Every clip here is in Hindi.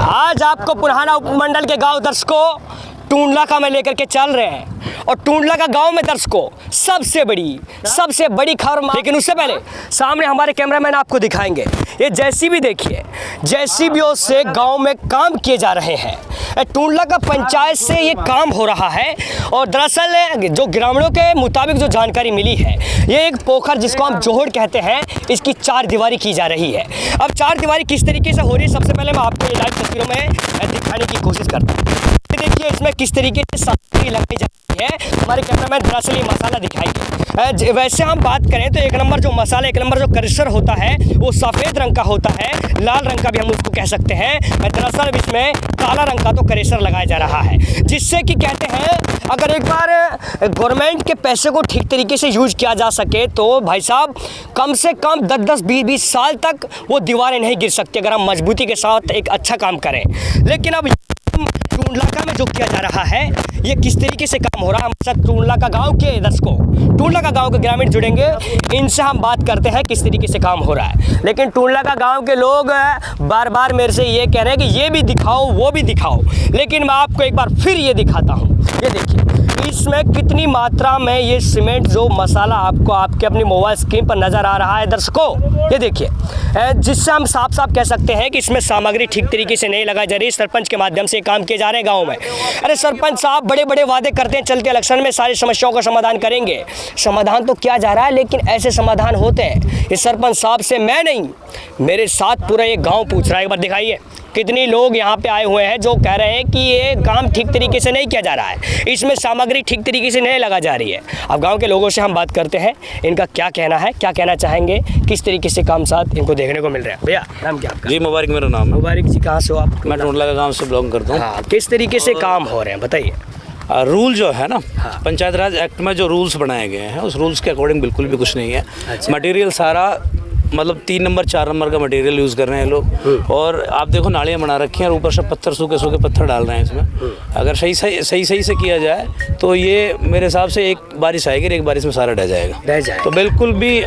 आज आपको पुराना उपमंडल के गांव दर्शकों टूंडला का में लेकर के चल रहे हैं और टूंडला का गांव में दर्शकों सबसे बड़ी खबर। लेकिन उससे पहले सामने हमारे कैमरामैन आपको दिखाएंगे ये जेसीबी। देखिए जेसीबीओ से गांव में काम किए जा रहे हैं। टूंडला का पंचायत से ये काम हो रहा है और दरअसल जो ग्रामीणों के मुताबिक जो जानकारी मिली है, ये एक पोखर जिसको हम जोहड़ कहते हैं, इसकी चार दीवारी की जा रही है। अब चार दीवारी किस तरीके से हो रही है, सबसे पहले मैं आपको ये लाइव तस्वीरों में दिखाने की कोशिश करता हूँ। देखिए इसमें किस तरीके से सामग्री लगाई जाती है। हमारे कैमरामैन दरअसल ये मसाला दिखाएंगे। वैसे हम बात करें तो एक नंबर जो मसाला, एक नंबर जो करेसर होता है वो सफ़ेद रंग का होता है, लाल रंग का भी हम उसको कह सकते हैं। दरअसल इसमें काला रंग का तो करेसर लगाया जा रहा है, जिससे कि कहते हैं अगर एक बार गवर्नमेंट के पैसे को ठीक तरीके से यूज किया जा सके तो भाई साहब कम से कम 10-10, 20-20 साल तक वो दीवारें नहीं गिर सकती अगर हम मजबूती के साथ एक अच्छा काम करें। लेकिन अब टूंडला में जो किया जा रहा है ये किस तरीके से काम हो रहा है, हमारे साथ टूंडला का गांव के दर्शकों, टूंडला का गांव के ग्रामीण जुड़ेंगे, इनसे हम बात करते हैं किस तरीके से काम हो रहा है। लेकिन टूंडला का गांव के लोग बार बार मेरे से ये कह रहे हैं कि ये भी दिखाओ वो भी दिखाओ, लेकिन मैं आपको एक बार फिर ये दिखाता हूँ। ये देखिए इसमें कितनी मात्रा में ये सीमेंट जो मसाला आपको आपके अपनी मोबाइल स्क्रीन पर नज़र आ रहा है दर्शकों, ये देखिए, जिससे हम साफ साफ कह सकते हैं कि इसमें सामग्री ठीक तरीके से नहीं लगाई जा रही। सरपंच के माध्यम से काम किए जा रहे हैं गांव में। अरे सरपंच साहब बड़े बड़े वादे करते हैं, चलते इलेक्शन में सारी समस्याओं का समाधान करेंगे। समाधान तो किया जा रहा है लेकिन ऐसे समाधान होते हैं। इस सरपंच साहब से मैं नहीं, मेरे साथ पूरा ये गाँव पूछ रहा है। एक बार दिखाइए कितनी लोग यहाँ पे आए हुए हैं जो कह रहे हैं कि ये काम ठीक तरीके से नहीं किया जा रहा है, इसमें सामग्री ठीक तरीके से नहीं लगा जा रही है। अब गांव के लोगों से हम बात करते हैं, इनका क्या कहना है, क्या कहना चाहेंगे, किस तरीके से काम साथ इनको देखने को मिल रहा है। भैया नाम क्या आपका? जी मुबारक मेरा नाम है। मुबारक जी, कहाँ से हो आप? मैं टूंडला का गांव से बिलोंग करता हूँ। हाँ, किस तरीके से काम हो रहे हैं बताइए। रूल जो है ना, पंचायत राज एक्ट में जो रूल्स बनाए गए हैं उस रूल्स के अकॉर्डिंग बिल्कुल भी कुछ नहीं है। मटेरियल सारा मतलब 3 नंबर 4 नंबर का मटेरियल यूज़ कर रहे हैं लोग, और आप देखो नालियाँ बना रखी हैं और ऊपर से पत्थर सूखे सूखे पत्थर डाल रहे हैं इसमें। अगर सही से किया जाए तो ये मेरे हिसाब से एक बारिश आएगी, एक बारिश में सारा ढह जाएगा। तो बिल्कुल भी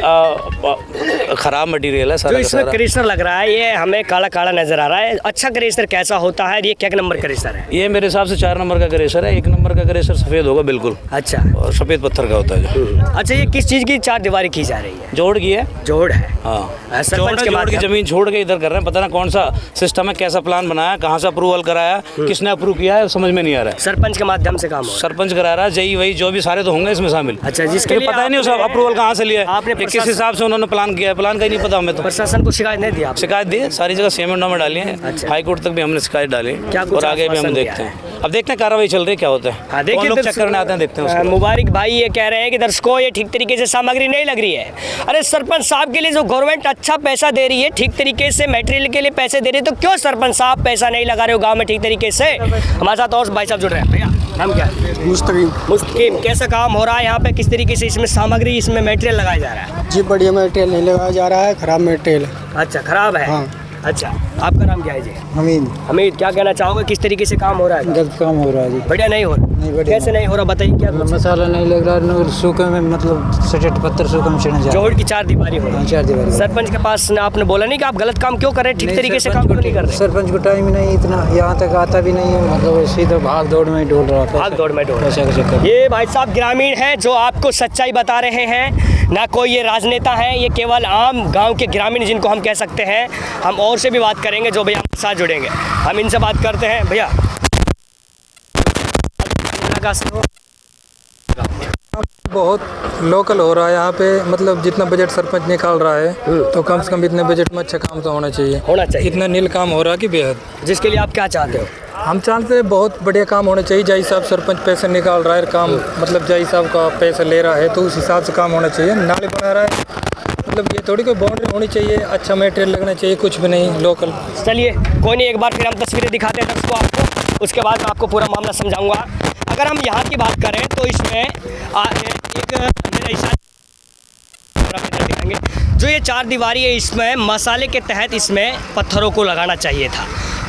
ख़राब मटेरियल है सारा। जो इसमें करेसर लग रहा है ये हमें काला काला नज़र आ रहा है। अच्छा करेसर कैसा होता है, ये क्या नंबर करेसर है? ये मेरे हिसाब से 4 नंबर का करेसर है। 1 नंबर का करेसर सफ़ेद होगा बिल्कुल। अच्छा, और सफ़ेद पत्थर का होता है जो। अच्छा, ये किस चीज़ की चार दीवारी की जा रही है? जोड़ की है। जोड़ है, हाँ। सरपंच के बाद की जमीन छोड़ के इधर कर रहे हैं, पता ना कौन सा सिस्टम है, कैसा प्लान बनाया, कहाँ से अप्रूवल कराया, किसने अप्रूव किया है, समझ में नहीं आ रहा है। सरपंच के माध्यम से काम हो रहा है। सरपंच करा रहा है, जई वही जो भी सारे तो होंगे इसमें शामिल। अच्छा, जिसके लिए पता ही नहीं उसका अप्रूवल कहाँ से लिया है, आपने किस हिसाब से उन्होंने प्लान किया है, प्लान का ही नहीं पता हमें। तो प्रशासन को शिकायत नहीं दी आप? शिकायत दी, सारी जगह सीएम में डाली है। हाई कोर्ट तक भी हमने शिकायत डाली और आगे भी हम देखते हैं। अब देखते हैं कार्रवाई चल रही है क्या होता है। लोग चेक करने आते हैं, देखते हैं। मुबारक भाई ये कह रहे हैं कि दर्शकों ये ठीक तरीके से सामग्री नहीं लग रही है। अरे सरपंच साहब के लिए जो गवर्नमेंट अच्छा पैसा दे रही है, ठीक तरीके से मटेरियल के लिए पैसे दे रही है, तो क्यों सरपंच साहब पैसा नहीं लगा रहे हो गांव में ठीक तरीके से? हमारे साथ और भाई साहब जुड़ रहे हैं। भैया नाम क्या है? मुस्तकीम। कैसा काम हो रहा है यहाँ पे, किस तरीके से इसमें सामग्री, इसमें मटेरियल लगाया जा रहा है? जी बढ़िया मटेरियल नहीं लगाया जा रहा है, खराब मटेरियल है। अच्छा, खराब है। हाँ। अच्छा, आपका नाम क्या है जी? हमीद। क्या कहना चाहोगे, किस तरीके से काम हो रहा है? गलत काम हो रहा है जी। बढ़िया नहीं हो रहा? नहीं बढ़िया। कैसे नहीं हो रहा बताइए। क्या मसाला नहीं लग रहा, सूखे में मतलब सचट पत्थर सूखे में चढ़ने जा। जोड़ की चार दीवारी हो रही है। 4 दीवारी। सरपंच के पास आपने बोला नहीं कि आप गलत काम क्यों कर रहे हैं, ठीक तरीके से काम क्यों नहीं कर रहे? सरपंच को टाइम ही नहीं, इतना यहाँ तक आता भी नहीं है, मतलब सीधा भाग दौड़ में डोल रहा है। भाग दौड़ में डोल रहा है। ये भाई साहब ग्रामीण हैं जो आपको सच्चाई बता रहे हैं, ना कोई ये राजनेता है, ये केवल आम गांव के ग्रामीण जिनको हम कह सकते हैं। हम और से भी बात करेंगे जो भैया हमारे साथ जुड़ेंगे, हम इनसे बात करते हैं। भैया बहुत लोकल हो रहा है यहाँ पे, मतलब जितना बजट सरपंच निकाल रहा है तो कम से कम इतने बजट में अच्छा काम तो होना चाहिए। इतना नील काम हो रहा है कि बेहद, जिसके लिए आप क्या चाहते हो? हम चाहते हैं बहुत बढ़िया काम होना चाहिए। जय साहब सरपंच पैसे निकाल रहा है, काम मतलब जय साहब का पैसा ले रहा है तो उस हिसाब से काम होना चाहिए। नाले बना रहा है, मतलब ये थोड़ी कोई बाउंड्री होनी चाहिए, अच्छा मटेरियल लगना चाहिए, कुछ भी नहीं, लोकल। चलिए कोई नहीं, एक बार फिर हम तस्वीरें दिखाते हैं दर्शकों आपको, उसके बाद मैं आपको पूरा मामला समझाऊंगा। अगर हम यहाँ की बात करें तो इसमें एक मेरा इशारा दिखाएंगे, जो ये चार दीवारी है इसमें मसाले के तहत इसमें पत्थरों को लगाना चाहिए था।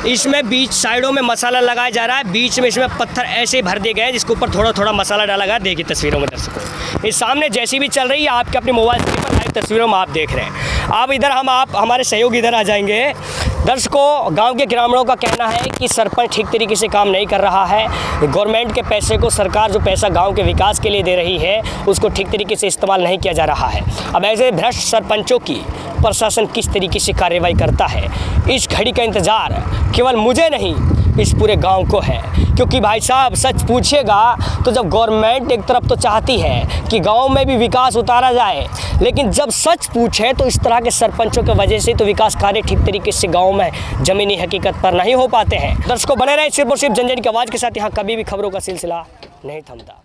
इसमें बीच साइडों में मसाला लगाया जा रहा है, बीच में इसमें पत्थर ऐसे ही भर दिए गए हैं जिसके ऊपर थोड़ा थोड़ा मसाला डाला गया। देखिए तस्वीरों में दर्शकों, इस सामने जेसीबी चल रही है, आपके अपने मोबाइल स्क्रीन पर लाइव तस्वीरों में आप देख रहे हैं। अब इधर हम आप हमारे सहयोगी इधर आ जाएंगे। दर्शकों, गांव के ग्रामीणों का कहना है कि सरपंच ठीक तरीके से काम नहीं कर रहा है। गवर्नमेंट के पैसे को, सरकार जो पैसा गांव के विकास के लिए दे रही है, उसको ठीक तरीके से इस्तेमाल नहीं किया जा रहा है। अब ऐसे भ्रष्ट सरपंचों की प्रशासन किस तरीके से कार्रवाई करता है, इस घड़ी का इंतज़ार केवल मुझे नहीं, इस पूरे गांव को है। क्योंकि भाई साहब, सच पूछिएगा तो जब गवर्नमेंट एक तरफ तो चाहती है कि गांव में भी विकास उतारा जाए, लेकिन जब सच पूछे तो इस तरह के सरपंचों की वजह से तो विकास कार्य ठीक तरीके से गांव में ज़मीनी हकीकत पर नहीं हो पाते हैं। दर्शकों, बने रहे सिर्फ और सिर्फ जनजन की आवाज़ के साथ। यहाँ कभी भी खबरों का सिलसिला नहीं थमता।